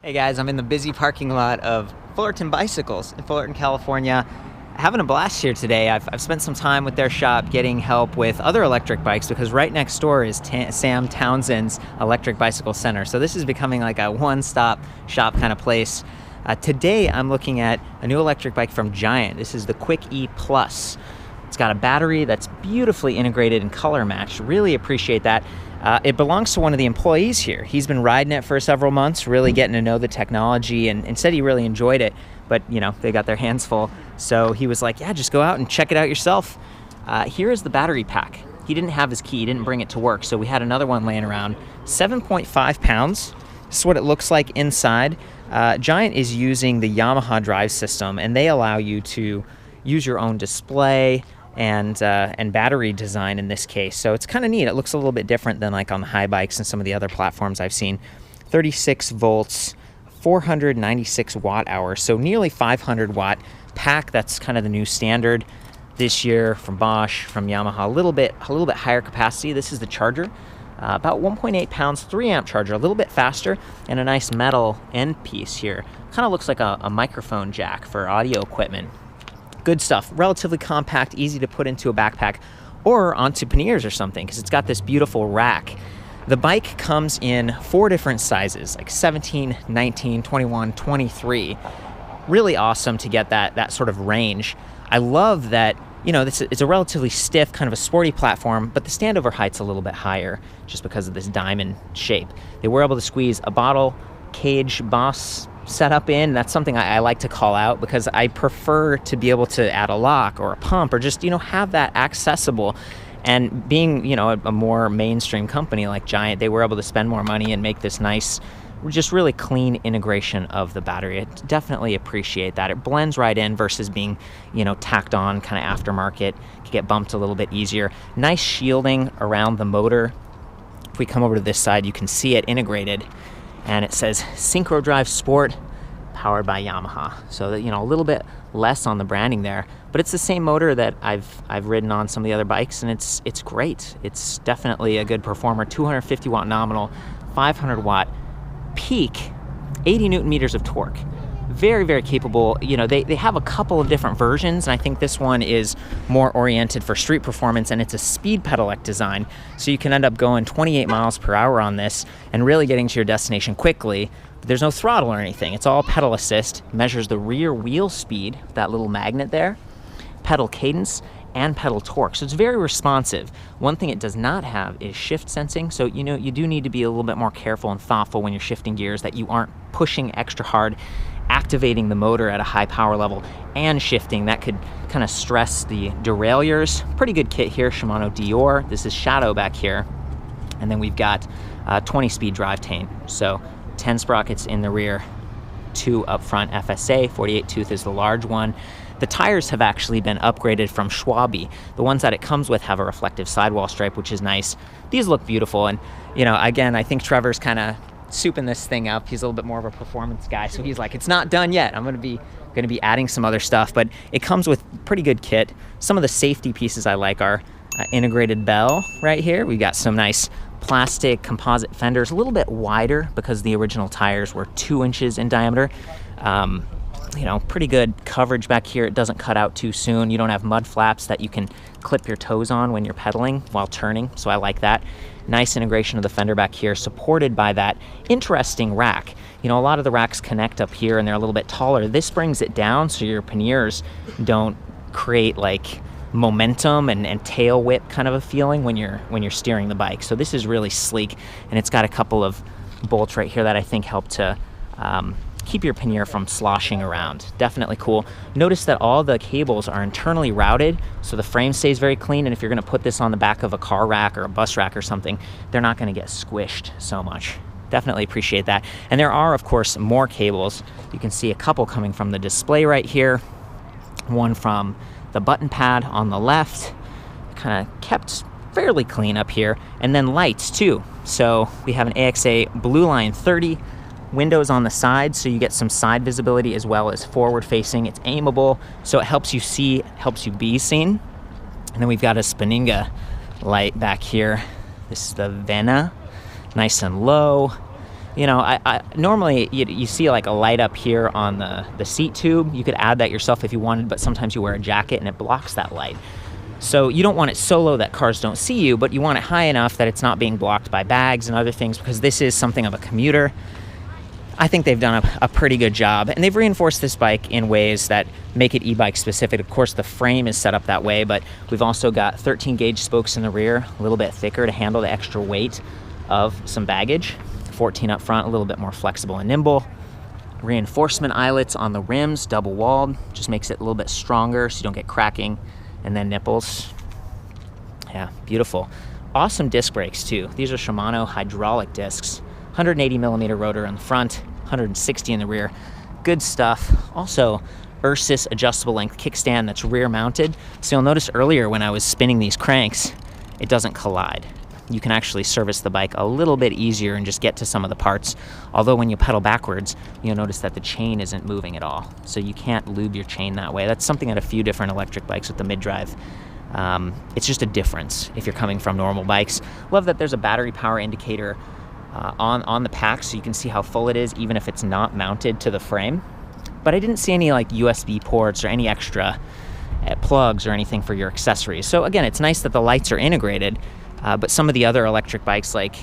Hey guys, I'm in the busy parking lot of Fullerton Bicycles in Fullerton, California. Having a blast here today. I've spent some time with their shop getting help with other electric bikes because right next door is Sam Townsend's Electric Bicycle Center. So this is becoming like a one-stop shop kind of place. Today I'm looking at a new electric bike from Giant. This is the Quick E Plus. It's got a battery that's beautifully integrated and color matched. Really appreciate that. It belongs to one of the employees here. He's been riding it for several months, really getting to know the technology, and said he really enjoyed it, but you know, they got their hands full. So he was like, yeah, just go out and check it out yourself. Here is the battery pack. He didn't have his key, he didn't bring it to work, so we had another one laying around. 7.5 pounds. This is what it looks like inside. Giant is using the Yamaha drive system, and they allow you to use your own display and battery design in this case. So it's kind of neat. It looks a little bit different than like on the high bikes and some of the other platforms I've seen. 36 volts, 496 watt hours, so nearly 500 watt pack. That's kind of the new standard this year from Bosch, from Yamaha. A little bit higher capacity. This is the charger, about 1.8 pounds, 3 amp charger, a little bit faster, and a nice metal end piece here. Kind of looks like a microphone jack for audio equipment. Good stuff. Relatively compact, easy to put into a backpack or onto panniers or something, because it's got this beautiful rack. The bike comes in 4 different sizes, like 17, 19, 21, 23. Really awesome to get that sort of range. I love that, you know, it's a relatively stiff, kind of a sporty platform, but the standover height's a little bit higher just because of this diamond shape. They were able to squeeze a bottle cage Boss setup in. That's something I like to call out because I prefer to be able to add a lock or a pump or just, you know, have that accessible. And being, you know, a more mainstream company like Giant, they were able to spend more money and make this nice, just really clean integration of the battery. I definitely appreciate that. It blends right in versus being, you know, tacked on kind of aftermarket. Can get bumped a little bit easier. Nice shielding around the motor. If we come over to this side, you can see it integrated. And it says Synchro Drive Sport, powered by Yamaha. So that, you know, a little bit less on the branding there, but it's the same motor that I've ridden on some of the other bikes, and it's great. It's definitely a good performer. 250 watt nominal, 500 watt peak, 80 newton meters of torque. Very, very capable. You know, they have a couple of different versions, and I think this one is more oriented for street performance, and it's a speed pedelec design, so you can end up going 28 miles per hour on this and really getting to your destination quickly. But there's no throttle or anything. It's all pedal assist. Measures the rear wheel speed, that little magnet there, pedal cadence, and pedal torque. So it's very responsive. One thing it does not have is shift sensing. So, you know, you do need to be a little bit more careful and thoughtful when you're shifting gears, that you aren't pushing extra hard, activating the motor at a high power level and shifting. That could kind of stress the derailleurs. Pretty good kit here, Shimano Deore. This is Shadow back here. And then we've got 20-speed drivetrain. So 10 sprockets in the rear, 2 up front FSA, 48 tooth is the large one. The tires have actually been upgraded from Schwabe. The ones that it comes with have a reflective sidewall stripe, which is nice. These look beautiful, and you know, again, I think Trevor's kind of souping this thing up. He's a little bit more of a performance guy, so he's like, it's not done yet. I'm gonna be adding some other stuff, but it comes with pretty good kit. Some of the safety pieces I like are integrated bell right here. We got some nice plastic composite fenders, a little bit wider because the original tires were 2 inches in diameter. You know, pretty good coverage back here. It doesn't cut out too soon. You don't have mud flaps that you can clip your toes on when you're pedaling while turning, so I like that. Nice integration of the fender back here, supported by that interesting rack. You know, a lot of the racks connect up here and they're a little bit taller. This brings it down so your panniers don't create like momentum and tail whip kind of a feeling when you're steering the bike. So this is really sleek, and it's got a couple of bolts right here that I think help to keep your pannier from sloshing around. Definitely cool. Notice that all the cables are internally routed, so the frame stays very clean, and if you're going to put this on the back of a car rack or a bus rack or something, they're not going to get squished so much. Definitely appreciate that. And there are, of course, more cables. You can see a couple coming from the display right here, one from the button pad on the left, kind of kept fairly clean up here, and then lights too. So we have an AXA Blue Line 30, windows on the side, so you get some side visibility as well as forward facing. It's aimable, so it helps you see, helps you be seen. And then we've got a Spinninga light back here. This is the Vena, nice and low. You know, normally you see like a light up here on the seat tube. You could add that yourself if you wanted, but sometimes you wear a jacket and it blocks that light. So you don't want it so low that cars don't see you, but you want it high enough that it's not being blocked by bags and other things, because this is something of a commuter. I think they've done a pretty good job, and they've reinforced this bike in ways that make it e-bike specific. Of course, the frame is set up that way, but we've also got 13 gauge spokes in the rear, a little bit thicker to handle the extra weight of some baggage. 14 up front, a little bit more flexible and nimble. Reinforcement eyelets on the rims, double walled, just makes it a little bit stronger so you don't get cracking. And then nipples. Yeah, beautiful. Awesome disc brakes too. These are Shimano hydraulic discs. 180 millimeter rotor in the front, 160 in the rear. Good stuff. Also, Ursus adjustable length kickstand that's rear mounted. So you'll notice earlier when I was spinning these cranks, it doesn't collide. You can actually service the bike a little bit easier and just get to some of the parts. Although when you pedal backwards, you'll notice that the chain isn't moving at all. So you can't lube your chain that way. That's something at a few different electric bikes with the mid-drive. It's just a difference if you're coming from normal bikes. Love that there's a battery power indicator on the pack, so you can see how full it is even if it's not mounted to the frame. But I didn't see any like USB ports or any extra plugs or anything for your accessories. So again, it's nice that the lights are integrated, but some of the other electric bikes, like,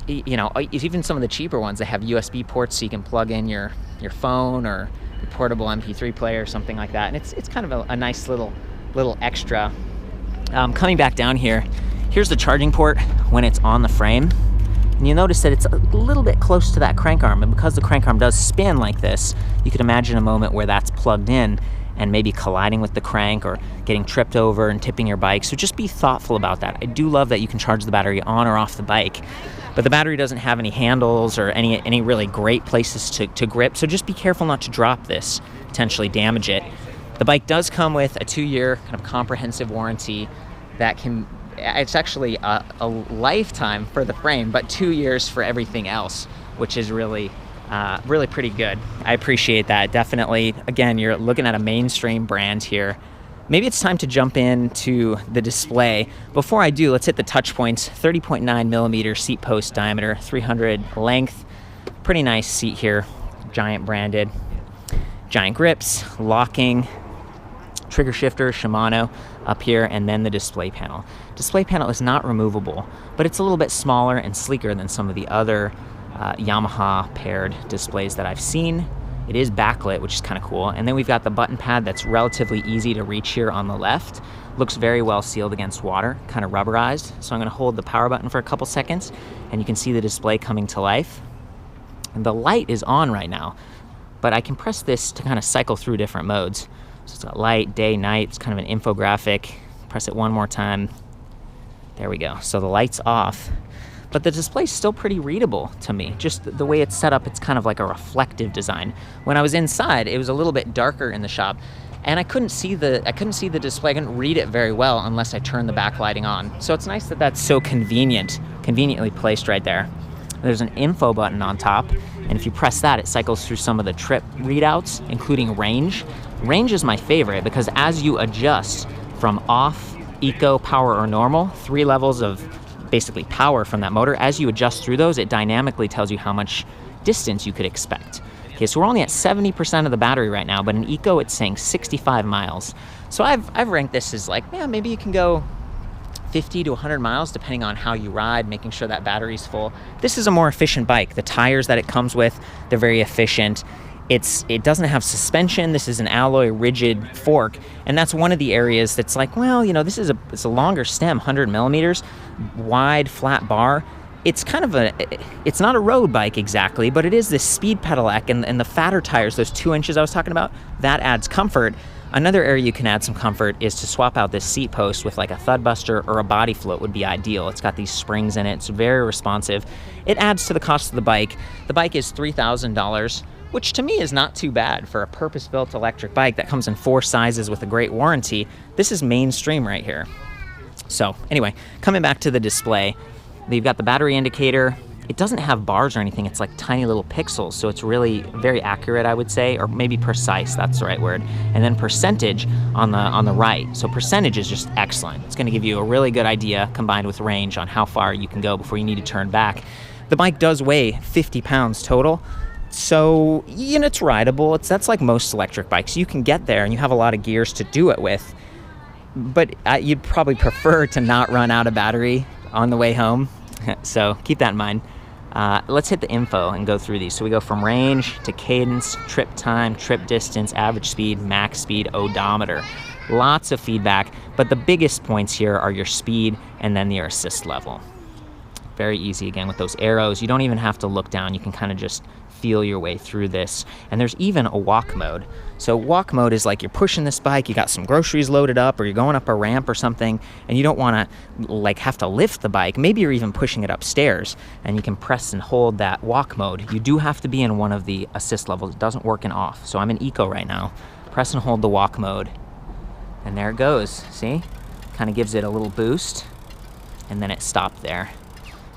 you know, even some of the cheaper ones, they have USB ports so you can plug in your phone or your portable MP3 player or something like that. And it's kind of a nice little extra. Coming back down here, here's the charging port when it's on the frame. And you notice that it's a little bit close to that crank arm, and because the crank arm does spin like this, you could imagine a moment where that's plugged in and maybe colliding with the crank or getting tripped over and tipping your bike. So just be thoughtful about that. I do love that you can charge the battery on or off the bike, but the battery doesn't have any handles or any really great places to grip, so just be careful not to drop this, potentially damage it. The bike does come with a 2-year kind of comprehensive warranty that can, it's actually a lifetime for the frame, but 2 years for everything else, which is really pretty good. I appreciate that, definitely. Again, you're looking at a mainstream brand here. Maybe it's time to jump into the display. Before I do, let's hit the touch points. 30.9 millimeter seat post diameter, 300 length. Pretty nice seat here, Giant branded. Giant grips, locking, trigger shifter, Shimano up here, and then the display panel. Display panel is not removable, but it's a little bit smaller and sleeker than some of the other Yamaha paired displays that I've seen. It is backlit, which is kind of cool. And then we've got the button pad that's relatively easy to reach here on the left. Looks very well sealed against water, kind of rubberized. So I'm going to hold the power button for a couple seconds, and you can see the display coming to life. And the light is on right now, but I can press this to kind of cycle through different modes. So it's got light, day, night. It's kind of an infographic. Press it one more time. There we go. So the light's off, but the display's still pretty readable to me. Just the way it's set up, it's kind of like a reflective design. When I was inside, it was a little bit darker in the shop, and I couldn't see the display. I couldn't read it very well unless I turned the backlighting on. So it's nice that that's so conveniently placed right there. There's an info button on top, and if you press that, it cycles through some of the trip readouts, including range. Range is my favorite because as you adjust from off, eco, power, or normal, 3 levels of basically power from that motor, as you adjust through those, it dynamically tells you how much distance you could expect. Okay, so we're only at 70% of the battery right now, but in eco, it's saying 65 miles. So I've ranked this as like, yeah, maybe you can go 50 to 100 miles depending on how you ride, making sure that battery's full. This is a more efficient bike. The tires that it comes with, they're very efficient. It doesn't have suspension. This is an alloy rigid fork, and that's one of the areas that's like, well, you know, it's a longer stem, 100 millimeters, wide flat bar. It's kind of it's not a road bike exactly, but it is this speed pedelec, and the fatter tires, those 2 inches I was talking about, that adds comfort. Another area you can add some comfort is to swap out this seat post with like a thud buster or a body float would be ideal. It's got these springs in it. It's very responsive. It adds to the cost of the bike. The bike is $3,000, which to me is not too bad for a purpose-built electric bike that comes in 4 sizes with a great warranty. This is mainstream right here. So anyway, coming back to the display, you've got the battery indicator. It doesn't have bars or anything. It's like tiny little pixels, so it's really very accurate, I would say, or maybe precise, that's the right word. And then percentage on the right. So percentage is just excellent. It's going to give you a really good idea combined with range on how far you can go before you need to turn back. The bike does weigh 50 pounds total. So, you know, it's rideable. That's like most electric bikes. You can get there and you have a lot of gears to do it with. But you'd probably prefer to not run out of battery on the way home. So keep that in mind. Let's hit the info and go through these. So we go from range to cadence, trip time, trip distance, average speed, max speed, odometer. Lots of feedback, but the biggest points here are your speed and then your assist level. Very easy again with those arrows. You don't even have to look down. You can kind of just feel your way through this. And there's even a walk mode. So walk mode is like you're pushing this bike, you got some groceries loaded up, or you're going up a ramp or something, and you don't want to like have to lift the bike. Maybe you're even pushing it upstairs, and you can press and hold that walk mode. You do have to be in one of the assist levels. It doesn't work in off. So I'm in eco right now. Press and hold the walk mode, and there it goes. See? Kind of gives it a little boost, and then it stopped there.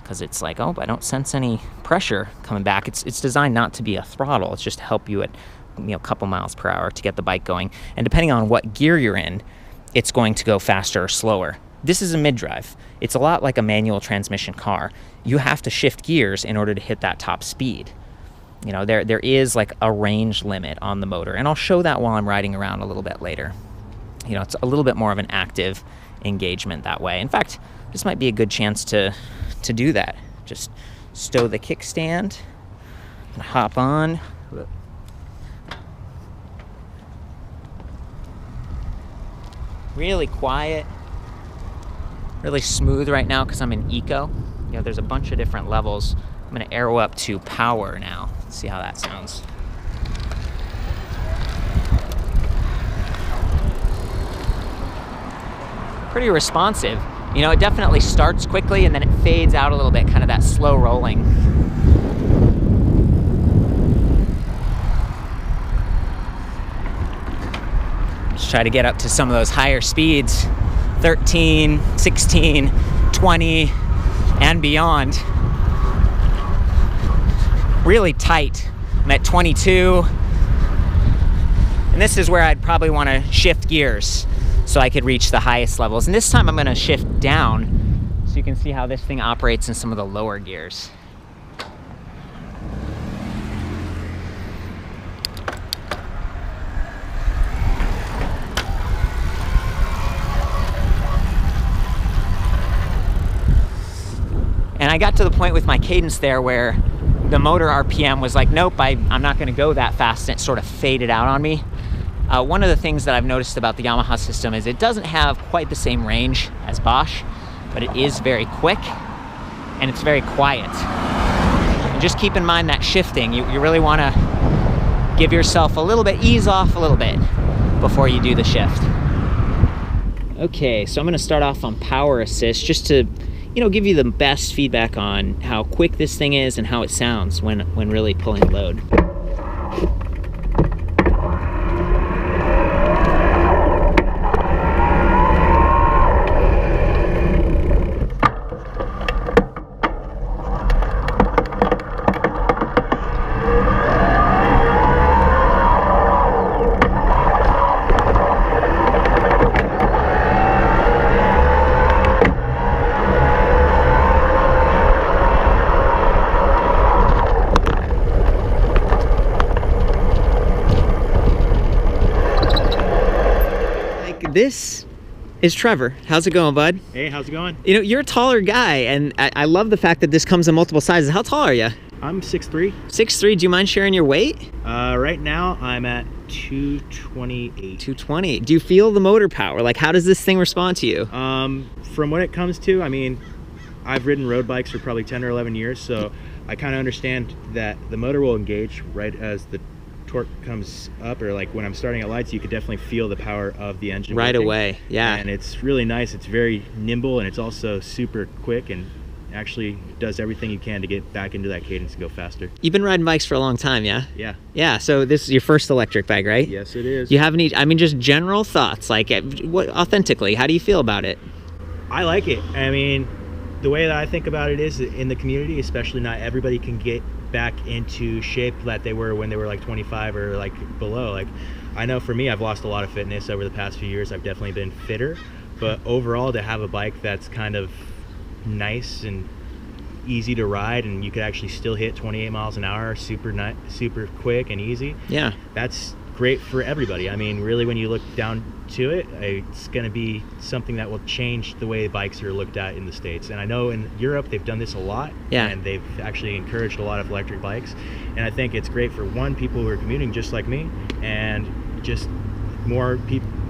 Because it's like, oh, I don't sense any pressure coming back. It's designed not to be a throttle. It's just to help you at, you know, a couple miles per hour to get the bike going. And depending on what gear you're in, it's going to go faster or slower. This is a mid-drive. It's a lot like a manual transmission car. You have to shift gears in order to hit that top speed. You know, there is like a range limit on the motor, and I'll show that while I'm riding around a little bit later. You know, it's a little bit more of an active engagement that way. In fact, this might be a good chance to do that. Just stow the kickstand and hop on. Really quiet, really smooth right now because I'm in eco. You know, there's a bunch of different levels. I'm gonna arrow up to power now. Let's see how that sounds. Pretty responsive. You know, it definitely starts quickly and then it fades out a little bit, kind of that slow rolling. Let's try to get up to some of those higher speeds, 13, 16, 20, and beyond. Really tight. I'm at 22. And this is where I'd probably want to shift gears so I could reach the highest levels. And this time I'm gonna shift down so you can see how this thing operates in some of the lower gears. And I got to the point with my cadence there where the motor RPM was like, nope, I'm not gonna go that fast, and it sort of faded out on me. One of the things that I've noticed about the Yamaha system is it doesn't have quite the same range as Bosch, but it is very quick and it's very quiet. And just keep in mind that shifting, you really want to give yourself a little bit, ease off a little bit before you do the shift. Okay, so I'm going to start off on power assist just to, you know, give you the best feedback on how quick this thing is and how it sounds when really pulling load. This is Trevor. How's it going, bud? Hey, how's it going? You know, you're a taller guy, and I love the fact that this comes in multiple sizes. How tall are you? I'm 6'3". 6'3". Do you mind sharing your weight? Right now, I'm at 228. 220. Do you feel the motor power? Like, how does this thing respond to you? From what it comes to, I mean, I've ridden road bikes for probably 10 or 11 years, so I kind of understand that the motor will engage right as the torque comes up, or like when I'm starting at lights, you could definitely feel the power of the engine right working. away. Yeah, and it's really nice. It's very nimble, and it's also super quick, and actually does everything you can to get back into that cadence and go faster. You've been riding bikes for a long time, yeah? Yeah. So this is your first electric bike, right? Yes, it is. Do you have any, I mean, just general thoughts, like what authentically, how do you feel about it? I like it. I mean, the way that I think about it is, in the community especially, not everybody can get back into shape that they were when they were like 25 or like below. Like, I know for me, I've lost a lot of fitness over the past few years. I've definitely been fitter, but overall, to have a bike that's kind of nice and easy to ride, and you could actually still hit 28 miles an hour, super quick and easy. Yeah. That's great for everybody. I mean, really, when you look down to it, it's going to be something that will change the way bikes are looked at in the States. And I know in Europe they've done this a lot, yeah, and they've actually encouraged a lot of electric bikes. And I think it's great for people who are commuting just like me, and just more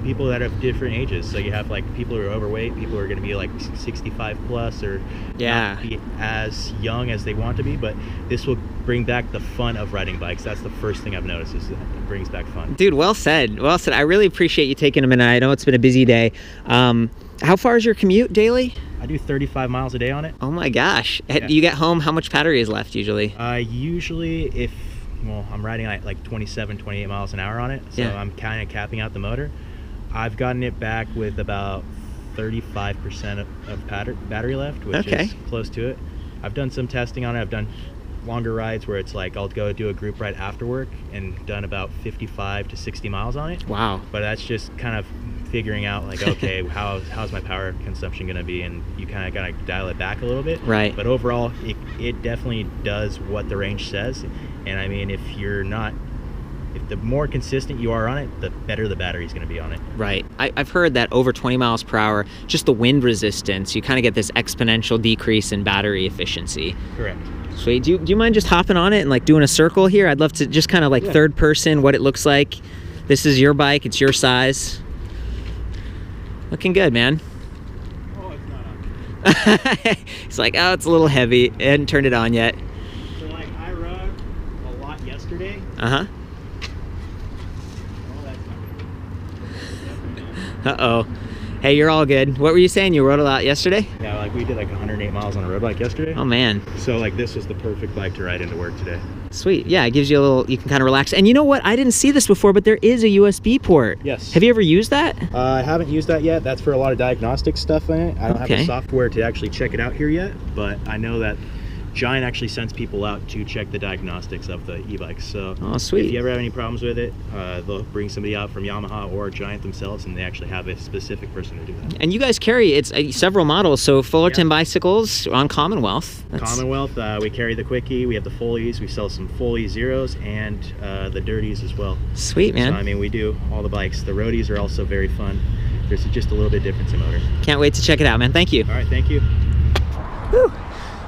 people that have different ages. So you have like people who are overweight, people who are going to be like 65 plus, or not be as young as they want to be. But this will bring back the fun of riding bikes. That's the first thing I've noticed, is that it brings back fun. Dude, well said. Well said. I really appreciate you taking a minute. I know it's been a busy day. How far is your commute daily? I do 35 miles a day on it. Oh my gosh. Yeah. You get home, how much battery is left usually? Usually I'm riding at like 27, 28 miles an hour on it. So I'm kind of capping out the motor. I've gotten it back with about 35% of battery left, which is close to it. I've done some testing on it. I've done longer rides where it's like I'll go do a group ride after work and done about 55 to 60 miles on it. Wow. But that's just kind of figuring out like, okay, how's my power consumption going to be, and you kind of got to dial it back a little bit. Right. But overall, it definitely does what the range says. And I mean, if the more consistent you are on it, the better the battery is going to be on it. Right. I've heard that over 20 miles per hour, just the wind resistance, you kind of get this exponential decrease in battery efficiency. Correct. Sweet. Do you mind just hopping on it and like doing a circle here? I'd love to just kind of like third person what it looks like. This is your bike. It's your size. Looking good, man. Oh, it's not on. He's like, oh, it's a little heavy. I hadn't turned it on yet. So like I rode a lot yesterday. Uh-huh. Uh-oh. Hey, you're all good. What were you saying? You rode a lot yesterday? Yeah, like we did like 108 miles on a road bike yesterday. Oh, man. So like this was the perfect bike to ride into work today. Sweet. Yeah, it gives you a little, you can kind of relax. And you know what? I didn't see this before, but there is a USB port. Yes. Have you ever used that? I haven't used that yet. That's for a lot of diagnostic stuff in it. I don't have the software to actually check it out here yet, but I know that Giant actually sends people out to check the diagnostics of the e-bikes. So sweet. If you ever have any problems with it, they'll bring somebody out from Yamaha or Giant themselves, and they actually have a specific person to do that. And you guys carry several models. So Fullerton bicycles on Commonwealth. Commonwealth, we carry the Quickie, we have the Foleys, we sell some Foley Zeros, and the Dirties as well. Sweet, man. So I mean, we do all the bikes. The Roadies are also very fun. There's just a little bit difference in motor. Can't wait to check it out, man. Thank you. All right, thank you. Whew.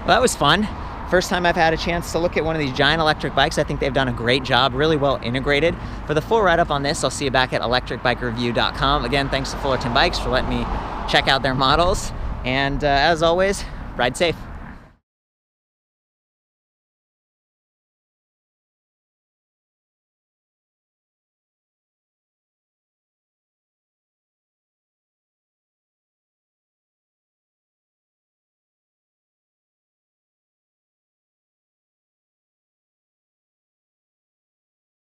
Well, that was fun. First time I've had a chance to look at one of these Giant electric bikes. I think they've done a great job, really well integrated. For the full write-up on this, I'll see you back at ElectricBikeReview.com. Again, thanks to Fullerton Bikes for letting me check out their models. And as always, ride safe.